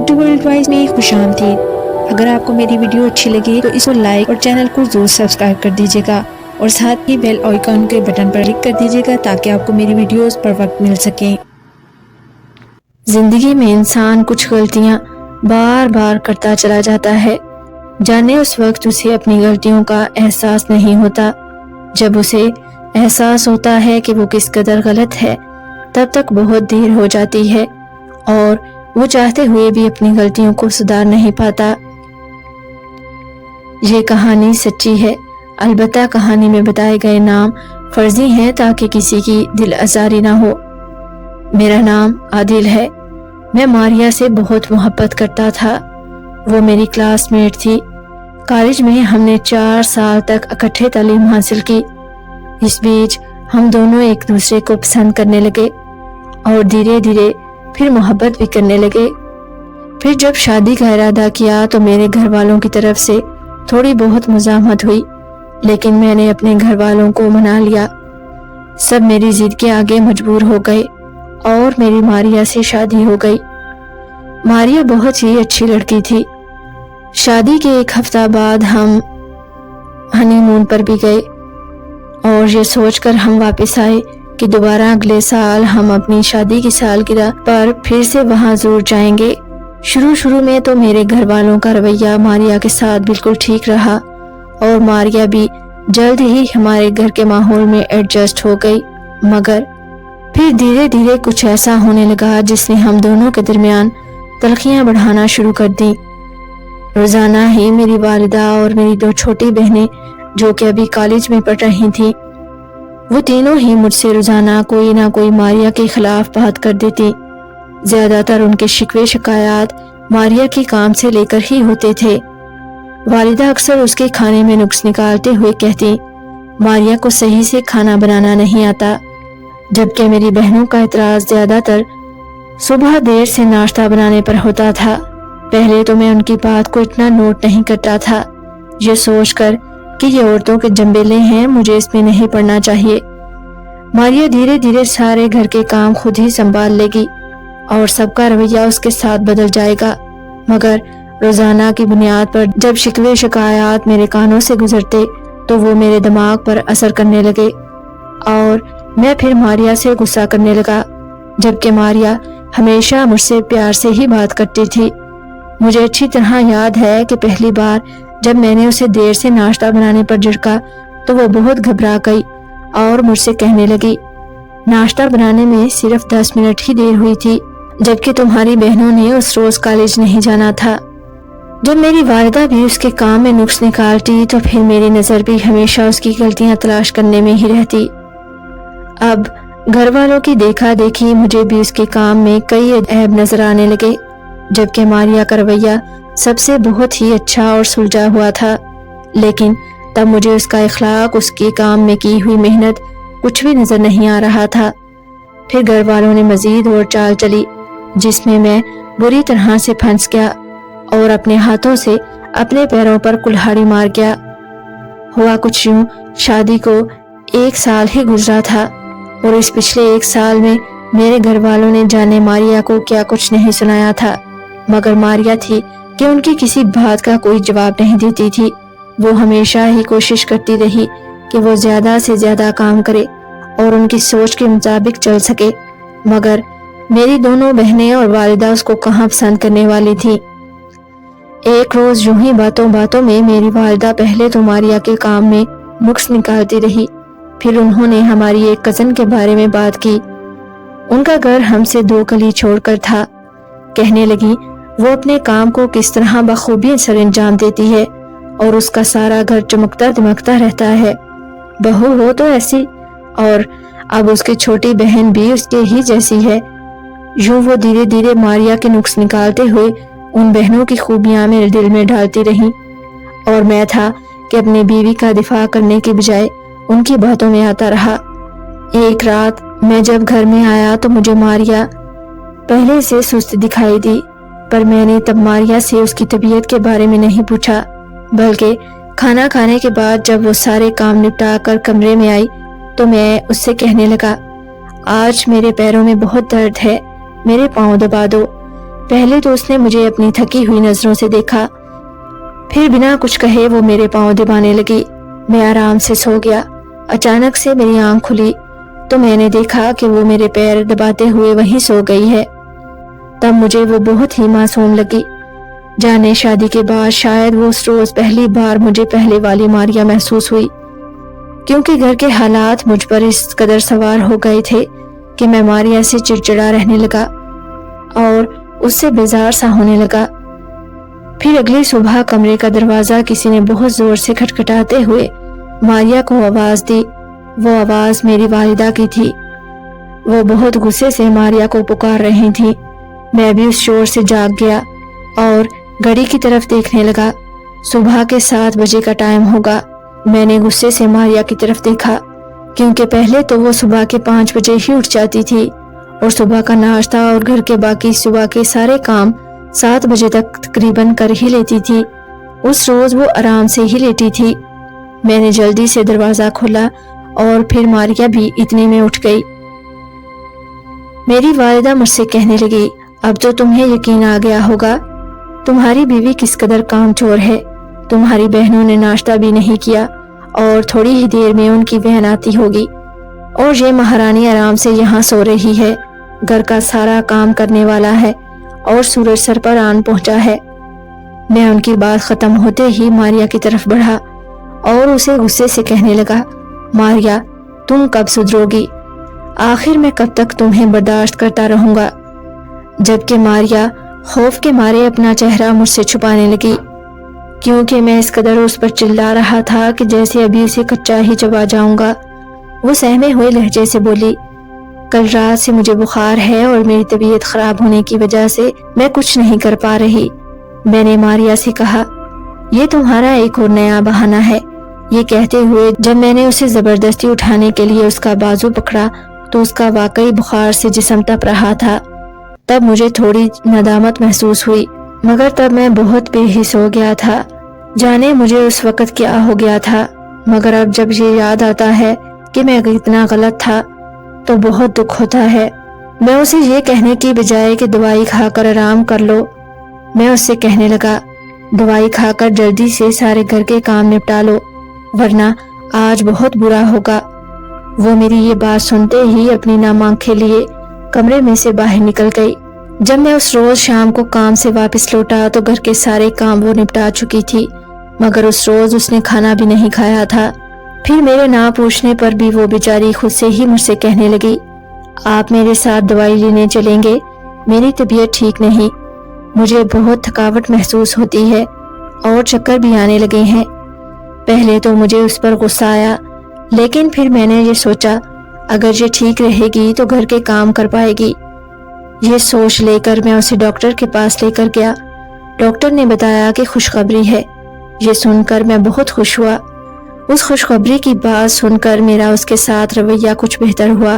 Urdu world wise میں خوش آمدید۔ اگر آپ کو میری ویڈیو اچھی لگے تو اس کو لائک اور چینل کو ضرور سبسکرائب کر دیجیے گا اور ساتھ ہی بیل آئیکن کے بٹن پر کلک کر دیجیے گا تاکہ آپ کو میری ویڈیوز پر وقت مل سکیں۔ زندگی میں انسان کچھ غلطیاں بار بار کرتا چلا جاتا ہے، جانے اس وقت اسے اپنی غلطیوں کا احساس نہیں ہوتا۔ جب اسے احساس ہوتا ہے کہ وہ کس قدر غلط ہے، تب تک بہت دیر ہو جاتی ہے اور وہ چاہتے ہوئے بھی اپنی غلطیوں کو سدھار نہیں پاتا۔ یہ کہانی سچی ہے، البتہ کہانی میں بتائے گئے نام فرضی ہیں تاکہ کسی کی دل آزاری نہ ہو۔ میرا نام عادل ہے۔ میں ماریا سے بہت محبت کرتا تھا۔ وہ میری کلاس میٹ تھی۔ کالج میں ہم نے 4 سال تک اکٹھے تعلیم حاصل کی۔ اس بیچ ہم دونوں ایک دوسرے کو پسند کرنے لگے اور دھیرے دھیرے پھر محبت بھی کرنے لگے۔ پھر جب شادی کا ارادہ کیا تو میرے گھر والوں کی طرف سے تھوڑی بہت مزاحمت ہوئی، لیکن میں نے اپنے گھر والوں کو منا لیا۔ سب میری ضد کے آگے مجبور ہو گئے اور میری ماریا سے شادی ہو گئی۔ ماریا بہت ہی اچھی لڑکی تھی۔ شادی کے 1 ہفتہ بعد ہم ہنی مون پر بھی گئے اور یہ سوچ کر ہم واپس آئے کہ دوبارہ اگلے سال ہم اپنی شادی کی سالگرہ پر پھر سے وہاں ضرور جائیں گے۔ شروع میں تو میرے گھر والوں کا رویہ ماریا کے ساتھ بالکل ٹھیک رہا اور ماریا بھی جلد ہی ہمارے گھر کے ماحول میں ایڈجسٹ ہو گئی، مگر پھر دھیرے دھیرے کچھ ایسا ہونے لگا جس نے ہم دونوں کے درمیان تلخیاں بڑھانا شروع کر دیں۔ روزانہ ہی میری والدہ اور میری 2 چھوٹی بہنیں جو کہ ابھی کالج میں پڑھ رہی تھیں، وہ تینوں ہی مجھ سے روزانہ کوئی نہ کوئی ماریا کے خلاف بات کر دیتی۔ زیادہ تر ان کے شکوے شکایات ماریا کے کام سے لے کر ہی ہوتے تھے۔ والدہ اکثر اس کے کھانے میں نقص نکالتے ہوئے کہتی ماریا کو صحیح سے کھانا بنانا نہیں آتا، جبکہ میری بہنوں کا اعتراض زیادہ تر صبح دیر سے ناشتہ بنانے پر ہوتا تھا۔ پہلے تو میں ان کی بات کو اتنا نوٹ نہیں کرتا تھا، یہ سوچ کر کہ یہ عورتوں کے جنبیلے ہیں، مجھے اس میں نہیں پڑنا چاہیے۔ ماریا دھیرے دھیرے سارے گھر کے کام خود ہی سنبھال لے گی اور سب کا رویہ اس کے ساتھ بدل جائے گا، مگر روزانہ کی بنیاد پر جب شکوے شکایات میرے کانوں سے گزرتے تو وہ میرے دماغ پر اثر کرنے لگے اور میں پھر ماریا سے غصہ کرنے لگا، جبکہ ماریا ہمیشہ مجھ سے پیار سے ہی بات کرتی تھی۔ مجھے اچھی طرح یاد ہے کہ پہلی بار جب میں نے اسے دیر سے ناشتہ بنانے پر جھڑکا تو وہ بہت گھبرا گئی اور مجھ سے کہنے لگی ناشتہ بنانے میں صرف 10 منٹ ہی دیر ہوئی تھی، جبکہ تمہاری بہنوں نے اس روز کالج نہیں جانا تھا۔ جب میری والدہ بھی اس کے کام میں نقص نکالتی تو پھر میری نظر بھی ہمیشہ اس کی غلطیاں تلاش کرنے میں ہی رہتی۔ اب گھر والوں کی دیکھا دیکھی مجھے بھی اس کے کام میں کئی عیب نظر آنے لگے، جبکہ ماریا کا رویہ سب سے بہت ہی اچھا اور سلجھا ہوا تھا، لیکن تب مجھے اس کا اخلاق، اس کے کام میں کی ہوئی محنت کچھ بھی نظر نہیں آ رہا تھا۔ پھر گھر والوں نے مزید اور چال چلی جس میں میں بری طرح سے پھنس گیا اور اپنے ہاتھوں سے اپنے پیروں پر کلہاڑی مار گیا۔ ہوا کچھ یوں، شادی کو 1 سال ہی گزرا تھا اور اس پچھلے 1 سال میں میرے گھر والوں نے جانے ماریا کو کیا کچھ نہیں سنایا تھا، مگر ماریا تھی کہ ان کی کسی بات کا کوئی جواب نہیں دیتی تھی۔ وہ ہمیشہ ہی کوشش کرتی رہی کہ وہ زیادہ سے زیادہ کام کرے اور ان کی سوچ کے مطابق چل سکے، مگر میری دونوں بہنیں اور والدہ اس کو کہاں پسند کرنے والی تھی۔ ایک روز یوں ہی باتوں باتوں میں میری والدہ پہلے تو ماریا کے کام میں نقص نکالتی رہی، پھر انہوں نے ہماری ایک کزن کے بارے میں بات کی۔ ان کا گھر ہم سے 2 گلی چھوڑ کر تھا۔ کہنے لگی وہ اپنے کام کو کس طرح بخوبی سر انجام دیتی ہے اور اس کا سارا گھر چمکتا دمکتا رہتا ہے، بہو ہو تو ایسی، اور اب اس کی چھوٹی بہن بھی اس کے ہی جیسی ہے۔ یوں وہ دھیرے دھیرے ماریا کے نقص نکالتے ہوئے ان بہنوں کی خوبیاں میرے دل میں ڈالتی رہیں، اور میں تھا کہ اپنی بیوی کا دفاع کرنے کے بجائے ان کی باتوں میں آتا رہا۔ ایک رات میں جب گھر میں آیا تو مجھے ماریا پہلے سے سست دکھائی دی، پر میں نے تب ماریا سے اس کی طبیعت کے بارے میں نہیں پوچھا، بلکہ کھانا کھانے کے بعد جب وہ سارے کام نپٹا کر کمرے میں آئی تو میں اس سے کہنے لگا آج میرے پیروں میں بہت درد ہے، میرے پاؤں دبا دو۔ پہلے تو اس نے مجھے اپنی تھکی ہوئی نظروں سے دیکھا، پھر بنا کچھ کہے وہ میرے پاؤں دبانے لگی۔ میں آرام سے سو گیا۔ اچانک سے میری آنکھ کھلی تو میں نے دیکھا کہ وہ میرے پیر دباتے ہوئے وہیں سو گئی ہے۔ تب مجھے وہ بہت ہی معصوم لگی، جانے شادی کے بعد شاید وہ اس روز پہلی بار مجھے پہلے والی ماریا محسوس ہوئی، کیونکہ گھر کے حالات مجھ پر اس قدر سوار ہو گئے تھے کہ میں ماریا سے چڑچڑا رہنے لگا اور اس سے بیزار سا ہونے لگا۔ پھر اگلی صبح کمرے کا دروازہ کسی نے بہت زور سے کھٹکھٹاتے ہوئے ماریا کو آواز دی۔ وہ آواز میری والدہ کی تھی۔ وہ بہت غصے سے ماریا کو پکار رہی تھی۔ میں بھی اس شور سے جاگ گیا اور گھڑی کی طرف دیکھنے لگا۔ صبح کے 7 بجے کا ٹائم ہوگا۔ میں نے غصے سے ماریا کی طرف دیکھا، کیونکہ پہلے تو وہ صبح کے 5 بجے ہی اٹھ جاتی تھی اور صبح کا ناشتہ اور گھر کے باقی صبح کے سارے کام 7 بجے تک تقریباً کر ہی لیتی تھی۔ اس روز وہ آرام سے ہی لیٹی تھی۔ میں نے جلدی سے دروازہ کھولا اور پھر ماریا بھی اتنے میں اٹھ گئی۔ میری والدہ مجھ سے کہنے لگی، اب تو تمہیں یقین آ گیا ہوگا تمہاری بیوی کس قدر کام چور ہے۔ تمہاری بہنوں نے ناشتہ بھی نہیں کیا اور تھوڑی ہی دیر میں ان کی بہن آتی ہوگی اور یہ مہارانی آرام سے یہاں سو رہی ہے، گھر کا سارا کام کرنے والا ہے اور سورج سر پر آن پہنچا ہے۔ میں ان کی بات ختم ہوتے ہی ماریا کی طرف بڑھا اور اسے غصے سے کہنے لگا، ماریا تم کب سدھرو گی؟ آخر میں کب تک تمہیں برداشت کرتا رہوں گا؟ جبکہ ماریا خوف کے مارے اپنا چہرہ مجھ سے چھپانے لگی، کیونکہ میں اس قدر اس پر چلا رہا تھا کہ جیسے ابھی اسے کچا ہی چبا جاؤں گا۔ وہ سہمے ہوئے لہجے سے بولی، کل رات سے مجھے بخار ہے اور میری طبیعت خراب ہونے کی وجہ سے میں کچھ نہیں کر پا رہی۔ میں نے ماریا سے کہا، یہ تمہارا ایک اور نیا بہانہ ہے۔ یہ کہتے ہوئے جب میں نے اسے زبردستی اٹھانے کے لیے اس کا بازو پکڑا تو اس کا واقعی بخار سے جسم تپ رہا تھا۔ تب مجھے تھوڑی ندامت محسوس ہوئی، مگر تب میں بہت بے حس ہو گیا تھا۔ جانے مجھے اس وقت کیا ہو گیا تھا، مگر اب جب یہ یاد آتا ہے کہ میں کتنا غلط تھا تو بہت دکھ ہوتا ہے۔ میں اسے یہ کہنے کی بجائے کہ دوائی کھا کر آرام کر لو، میں اس سے کہنے لگا، دوائی کھا کر جلدی سے سارے گھر کے کام نپٹا لو، ورنہ آج بہت برا ہوگا۔ وہ میری یہ بات سنتے ہی اپنی نام آنکھیں لیے کمرے میں سے باہر نکل گئی۔ جب میں اس روز شام کو کام سے واپس لوٹا تو گھر کے سارے کام وہ نپٹا چکی تھی، مگر اس روز اس نے کھانا بھی نہیں کھایا تھا۔ پھر میرے نہ پوچھنے پر بھی وہ بیچاری خود سے ہی مجھ سے کہنے لگی، آپ میرے ساتھ دوائی لینے چلیں گے؟ میری طبیعت ٹھیک نہیں، مجھے بہت تھکاوٹ محسوس ہوتی ہے اور چکر بھی آنے لگے ہیں۔ پہلے تو مجھے اس پر غصہ آیا، لیکن پھر میں نے یہ سوچا، اگر یہ ٹھیک رہے گی تو گھر کے کام کر پائے گی۔ یہ سوچ لے کر میں اسے ڈاکٹر کے پاس لے کر گیا۔ ڈاکٹر نے بتایا کہ خوشخبری ہے۔ یہ سن کر میں بہت خوش ہوا۔ اس خوشخبری کی بات سن کر میرا اس کے ساتھ رویہ کچھ بہتر ہوا۔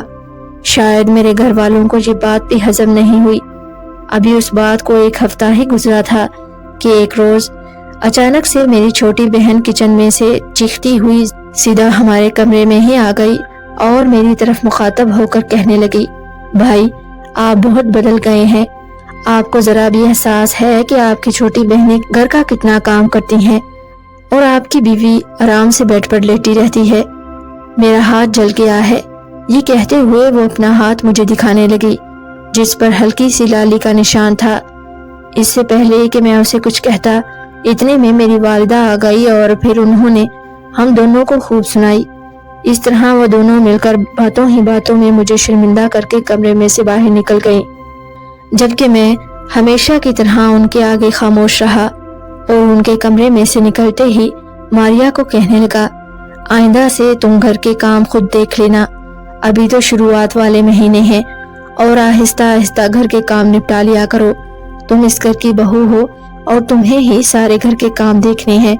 شاید میرے گھر والوں کو یہ بات بھی ہضم نہیں ہوئی۔ ابھی اس بات کو 1 ہفتہ ہی گزرا تھا کہ ایک روز اچانک سے میری چھوٹی بہن کچن میں سے چیختی ہوئی سیدھا ہمارے کمرے میں ہی آ گئی اور میری طرف مخاطب ہو کر کہنے لگی، بھائی آپ بہت بدل گئے ہیں۔ آپ کو ذرا بھی احساس ہے کہ آپ کی چھوٹی بہنیں گھر کا کتنا کام کرتی ہیں اور آپ کی بیوی آرام سے بیڈ پر لیٹی رہتی ہے؟ میرا ہاتھ جل گیا ہے۔ یہ کہتے ہوئے وہ اپنا ہاتھ مجھے دکھانے لگی، جس پر ہلکی سی لالی کا نشان تھا۔ اس سے پہلے کہ میں اسے کچھ کہتا، اتنے میں میری والدہ آ گئی اور پھر انہوں نے ہم دونوں کو خوب سنائی۔ اس طرح وہ دونوں مل کر باتوں ہی باتوں میں مجھے شرمندہ کر کے کمرے میں سے باہر نکل گئیں، جبکہ میں ہمیشہ کی طرح ان کے آگے خاموش رہا اور ان کے کمرے میں سے نکلتے ہی ماریا کو کہنے لگا، آئندہ سے تم گھر کے کام خود دیکھ لینا، ابھی تو شروعات والے مہینے ہیں اور آہستہ آہستہ گھر کے کام نپٹا لیا کرو۔ تم اس گھر کی بہو ہو اور تمہیں ہی سارے گھر کے کام دیکھنے ہیں۔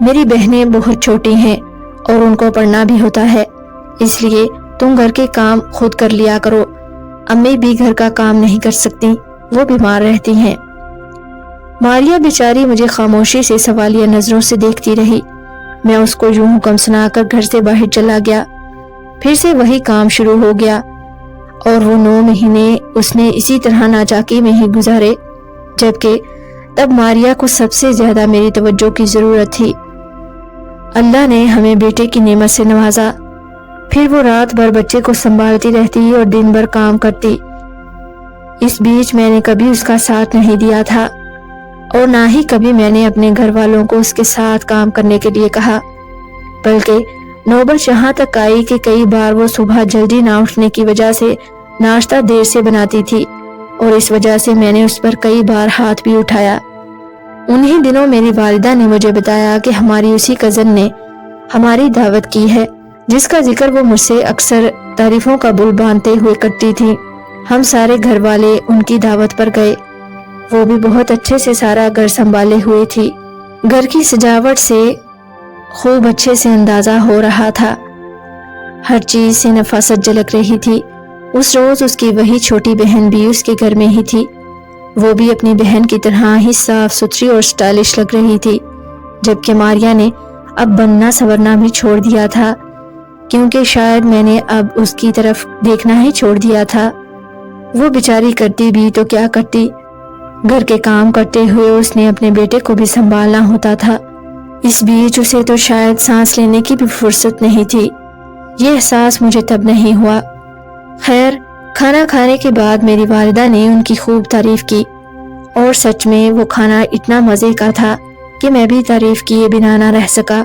میری بہنیں بہت چھوٹی ہیں اور ان کو پڑھنا بھی ہوتا ہے، اس لیے تم گھر کے کام خود کر لیا کرو۔ امی بھی گھر کا کام نہیں کر سکتی، وہ بیمار رہتی ہیں۔ ماریا بیچاری مجھے خاموشی سے سوالیہ نظروں سے دیکھتی رہی۔ میں اس کو یوں حکم سنا کر گھر سے باہر چلا گیا۔ پھر سے وہی کام شروع ہو گیا۔ اور وہ 9 مہینے اس نے اسی طرح ناچاکی میں ہی گزارے، جبکہ تب ماریا کو سب سے زیادہ میری توجہ کی ضرورت تھی۔ اللہ نے ہمیں بیٹے کی نعمت سے نوازا۔ پھر وہ رات بھر بچے کو سنبھالتی رہتی اور دن بھر کام کرتی۔ اس بیچ میں نے کبھی اس کا ساتھ نہیں دیا تھا، اور نہ ہی کبھی میں نے اپنے گھر والوں کو اس کے ساتھ کام کرنے کے لیے کہا، بلکہ نوبت یہاں تک آئی کہ کئی بار وہ صبح جلدی نہ اٹھنے کی وجہ سے ناشتہ دیر سے بناتی تھی، اور اس وجہ سے میں نے اس پر کئی بار ہاتھ بھی اٹھایا۔ انہی دنوں میری والدہ نے مجھے بتایا کہ ہماری اسی کزن نے ہماری دعوت کی ہے، جس کا ذکر وہ مجھ سے اکثر تعریفوں کا بل باندھتے ہوئے کرتی تھی۔ ہم سارے گھر والے ان کی دعوت پر گئے۔ وہ بھی بہت اچھے سے سارا گھر سنبھالے ہوئے تھی۔ گھر کی سجاوٹ سے خوب اچھے سے اندازہ ہو رہا تھا، ہر چیز سے نفاست جھلک رہی تھی۔ اس روز اس کی وہی چھوٹی بہن بھی اس کے گھر میں ہی تھی۔ وہ بھی اپنی بہن کی طرح ہی صاف ستھری اور سٹائلش لگ رہی تھی، جبکہ ماریا نے اب بننا سنورنا بھی چھوڑ دیا تھا، کیونکہ شاید میں نے اب اس کی طرف دیکھنا ہی چھوڑ دیا تھا۔ وہ بیچاری کرتی بھی تو کیا کرتی، گھر کے کام کرتے ہوئے اس نے اپنے بیٹے کو بھی سنبھالنا ہوتا تھا۔ اس بیچ اسے تو شاید سانس لینے کی بھی فرصت نہیں تھی۔ یہ احساس مجھے تب نہیں ہوا۔ خیر، کھانا کھانے کے بعد میری والدہ نے ان کی خوب تعریف کی، اور سچ میں وہ کھانا اتنا مزے کا تھا کہ میں بھی تعریف کیے بنا نہ رہ سکا۔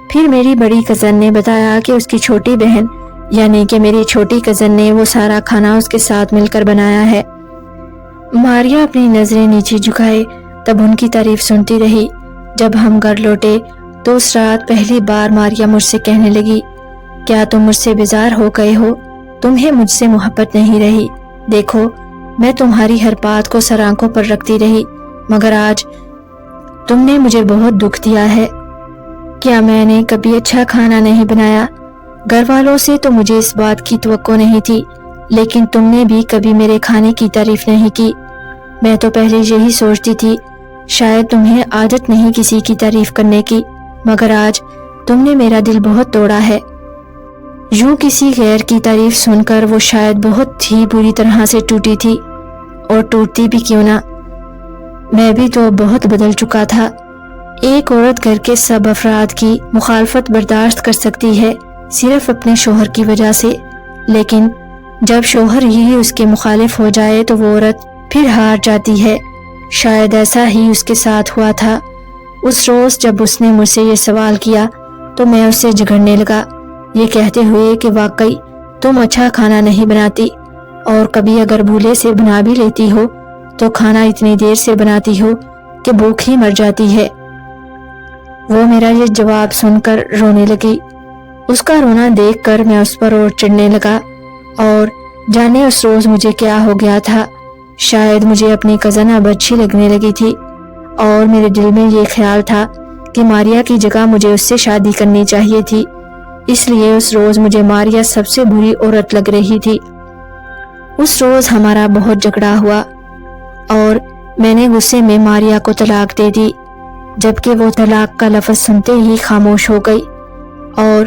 پھر میری بڑی کزن نے بتایا کہ اس کی چھوٹی بہن یعنی کہ میری چھوٹی کزن نے وہ سارا کھانا اس کے ساتھ مل کر بنایا ہے۔ ماریا اپنی نظریں نیچے جھکائے تب ان کی تعریف سنتی رہی۔ جب ہم گھر لوٹے تو اس رات پہلی بار ماریا مجھ سے کہنے لگی، کیا تم مجھ سے بیزار ہو گئے ہو؟ تمہیں مجھ سے محبت نہیں رہی؟ دیکھو، میں تمہاری ہر بات کو سر آنکھوں پر رکھتی رہی، مگر آج تم نے مجھے بہت دکھ دیا ہے۔ کیا میں نے کبھی اچھا کھانا نہیں بنایا؟ گھر والوں سے تو مجھے اس بات کی توقع نہیں تھی، لیکن تم نے بھی کبھی میرے کھانے کی تعریف نہیں کی۔ میں تو پہلے یہی سوچتی تھی شاید تمہیں عادت نہیں کسی کی تعریف کرنے کی، مگر آج تم نے میرا دل بہت توڑا ہے۔ یوں کسی غیر کی تعریف سن کر وہ شاید بہت ہی بری طرح سے ٹوٹی تھی، اور ٹوٹتی بھی کیوں نہ، میں بھی تو بہت بدل چکا تھا۔ ایک عورت گھر کے سب افراد کی مخالفت برداشت کر سکتی ہے صرف اپنے شوہر کی وجہ سے، لیکن جب شوہر ہی اس کے مخالف ہو جائے تو وہ عورت پھر ہار جاتی ہے۔ شاید ایسا ہی اس کے ساتھ ہوا تھا۔ اس روز جب اس نے مجھ سے یہ سوال کیا تو میں اس سے جھگڑنے لگا، یہ کہتے ہوئے کہ واقعی تم اچھا کھانا نہیں بناتی، اور کبھی اگر بھولے سے بنا بھی لیتی ہو تو کھانا اتنی دیر سے بناتی ہو کہ بھوک ہی مر جاتی ہے۔ وہ میرا یہ جواب سن کر رونے لگی۔ اس کا رونا دیکھ کر میں اس پر اور چڑھنے لگا، اور جانے اس روز مجھے کیا ہو گیا تھا۔ شاید مجھے اپنی کزن اب اچھی لگنے لگی تھی، اور میرے دل میں یہ خیال تھا کہ ماریا کی جگہ مجھے اس سے شادی کرنی چاہیے تھی، اس لیے اس روز مجھے ماریا سب سے بری عورت لگ رہی تھی۔ اس روز ہمارا بہت جھگڑا ہوا، اور میں نے غصے میں ماریا کو طلاق دے دی، جبکہ وہ طلاق کا لفظ سنتے ہی خاموش ہو گئی، اور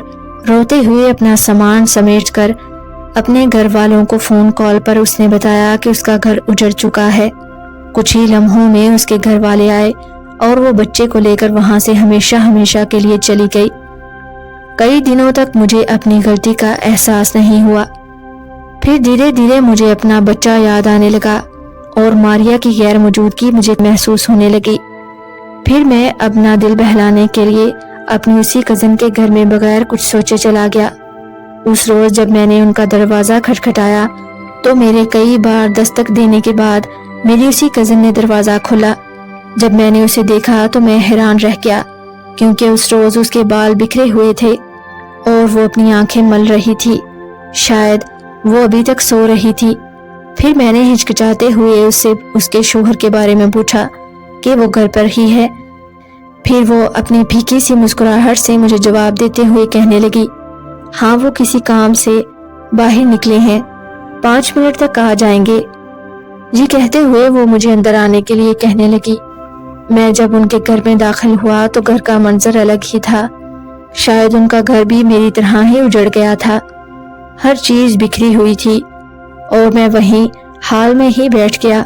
روتے ہوئے اپنا سامان سمیٹ کر اپنے گھر والوں کو فون کال پر اس نے بتایا کہ اس کا گھر اجڑ چکا ہے۔ کچھ ہی لمحوں میں اس کے گھر والے آئے اور وہ بچے کو لے کر وہاں سے ہمیشہ ہمیشہ کے لیے چلی گئی۔ کئی دنوں تک مجھے اپنی غلطی کا احساس نہیں ہوا، پھر دھیرے دھیرے مجھے اپنا بچہ یاد آنے لگا اور ماریا کی غیر موجودگی مجھے محسوس ہونے لگی۔ پھر میں اپنا دل بہلانے کے لیے اپنی اسی کزن کے گھر میں بغیر کچھ سوچے چلا گیا۔ اس روز جب میں نے ان کا دروازہ کھٹکھٹایا تو میرے کئی بار دستک دینے کے بعد میری اسی کزن نے دروازہ کھولا۔ جب میں نے اسے دیکھا تو میں حیران رہ گیا، کیونکہ اس روز اس کے بال بکھرے ہوئے تھے اور وہ اپنی آنکھیں مل رہی تھی، شاید وہ ابھی تک سو رہی تھی۔ پھر میں نے ہچکچاتے ہوئے اس سے اس کے شوہر کے بارے میں پوچھا کہ وہ گھر پر ہی ہے۔ پھر وہ اپنی پھیکی سی مسکراہٹ سے مجھے جواب دیتے ہوئے کہنے لگی، ہاں وہ کسی کام سے باہر نکلے ہیں، 5 منٹ تک آ جائیں گے۔ یہ کہتے ہوئے وہ مجھے اندر آنے کے لیے کہنے لگی۔ میں جب ان کے گھر میں داخل ہوا تو گھر کا منظر الگ ہی تھا، شاید ان کا گھر بھی میری طرح ہی اجڑ گیا تھا۔ ہر چیز بکھری ہوئی تھی، اور میں وہیں ہال میں ہی بیٹھ گیا۔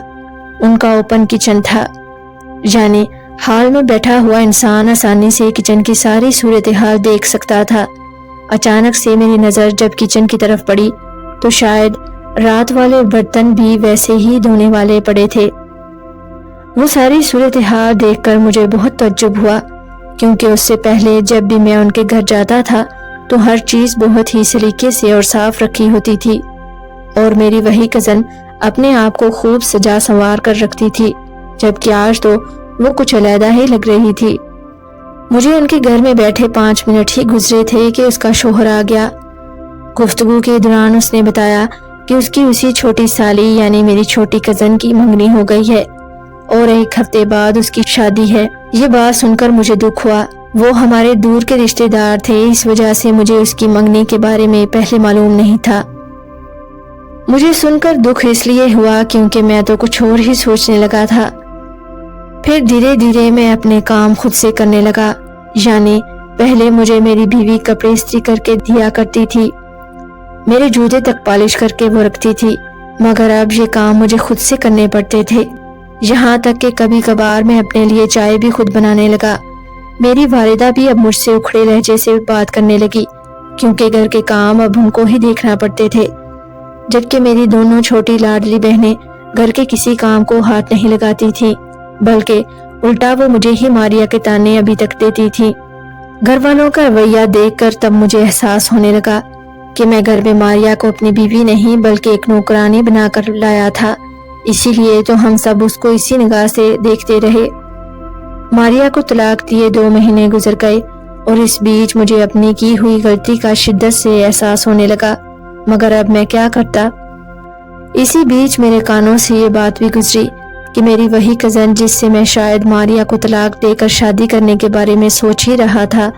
ان کا اوپن کچن تھا، یعنی ہال میں بیٹھا ہوا انسان آسانی سے کچن کی ساری صورتحال دیکھ سکتا تھا۔ اچانک سے میری نظر جب کچن کی طرف پڑی تو شاید رات والے برتن بھی ویسے ہی دھونے والے پڑے تھے۔ وہ ساری صورتحال دیکھ کر مجھے بہت تعجب ہوا، کیونکہ اس سے پہلے جب بھی میں ان کے گھر جاتا تھا تو ہر چیز بہت ہی سلیقے سے اور صاف رکھی ہوتی تھی، اور میری وہی کزن اپنے آپ کو خوب سجا سنوار کر رکھتی تھی، جبکہ آج تو وہ کچھ علیحدہ ہی لگ رہی تھی۔ مجھے ان کے گھر میں بیٹھے 5 منٹ ہی گزرے تھے کہ اس کا شوہر آ گیا۔ گفتگو کے دوران اس نے بتایا کہ اس کی اسی چھوٹی سالی یعنی میری چھوٹی کزن کی منگنی ہو گئی ہے اور 1 ہفتے بعد اس کی شادی ہے۔ یہ بات سن کر مجھے دکھ ہوا۔ وہ ہمارے دور کے رشتہ دار تھے، اس وجہ سے مجھے اس کی منگنی کے بارے میں پہلے معلوم نہیں تھا۔ مجھے سن کر دکھ اس لیے ہوا کیونکہ میں تو کچھ اور ہی سوچنے لگا تھا۔ پھر دھیرے دھیرے میں اپنے کام خود سے کرنے لگا، یعنی پہلے مجھے میری بیوی کپڑے استری کر کے دیا کرتی تھی، میرے جوتے تک پالش کر کے وہ رکھتی تھی، مگر اب یہ کام مجھے خود سے کرنے پڑتے تھے، یہاں تک کہ کبھی کبھار میں اپنے لیے چائے بھی خود بنانے لگا۔ میری والدہ بھی اب مجھ سے اکھڑے لہجے سے بات کرنے لگی، کیونکہ گھر کے کام اب ان کو ہی دیکھنا پڑتے تھے، جبکہ میری دونوں چھوٹی لاڈلی بہنیں گھر کے کسی کام کو ہاتھ نہیں لگاتی تھیں، بلکہ الٹا وہ مجھے ہی ماریا کے تانے ابھی تک دیتی تھی۔ گھر والوں کا رویہ دیکھ کر تب مجھے احساس ہونے لگا کہ میں گھر میں ماریا کو اپنی بیوی نہیں بلکہ ایک نوکرانی بنا کر لایا تھا، اسی لیے تو ہم سب اس کو اسی نگاہ سے دیکھتے رہے۔ ماریا کو طلاق دیے 2 مہینے گزر گئے اور اس بیچ مجھے اپنی کی ہوئی غلطی کا شدت سے احساس ہونے لگا، مگر اب میں کیا کرتا؟ اسی بیچ میرے کانوں سے یہ بات بھی گزری کہ میری وہی کزن جس سے میں شاید ماریا کو طلاق دے کر شادی کرنے کے بارے میں سوچ ہی رہا تھا،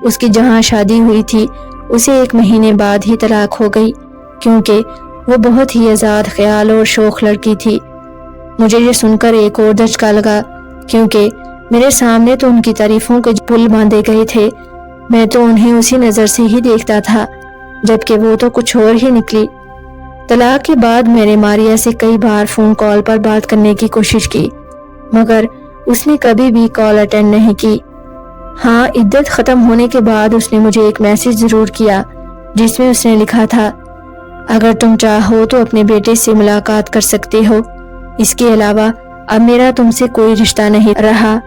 اس کی جہاں شادی ہوئی تھی اسے 1 مہینے بعد ہی طلاق ہو گئی، کیونکہ وہ بہت ہی آزاد خیال اور شوخ لڑکی تھی۔ مجھے یہ سن کر ایک اور دھچکا لگا، کیونکہ میرے سامنے تو ان کی تعریفوں کے پل باندھے گئے تھے، میں تو انہیں اسی نظر سے ہی دیکھتا تھا، جبکہ وہ تو کچھ اور ہی نکلی۔ طلاق کے بعد میں نے ماریا سے کئی بار فون کال پر بات کرنے کی کوشش کی، مگر اس نے کبھی بھی کال اٹینڈ نہیں کی۔ ہاں، عدت ختم ہونے کے بعد اس نے مجھے ایک میسج ضرور کیا، جس میں اس نے لکھا تھا، اگر تم چاہو تو اپنے بیٹے سے ملاقات کر سکتے ہو، اس کے علاوہ اب میرا تم سے کوئی رشتہ نہیں رہا،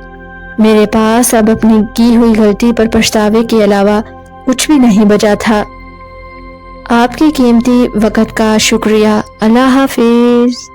میرے پاس اب اپنی کی ہوئی غلطی پر پچھتاوے کے علاوہ کچھ بھی نہیں بچا تھا۔ آپ کی قیمتی وقت کا شکریہ۔ اللہ حافظ۔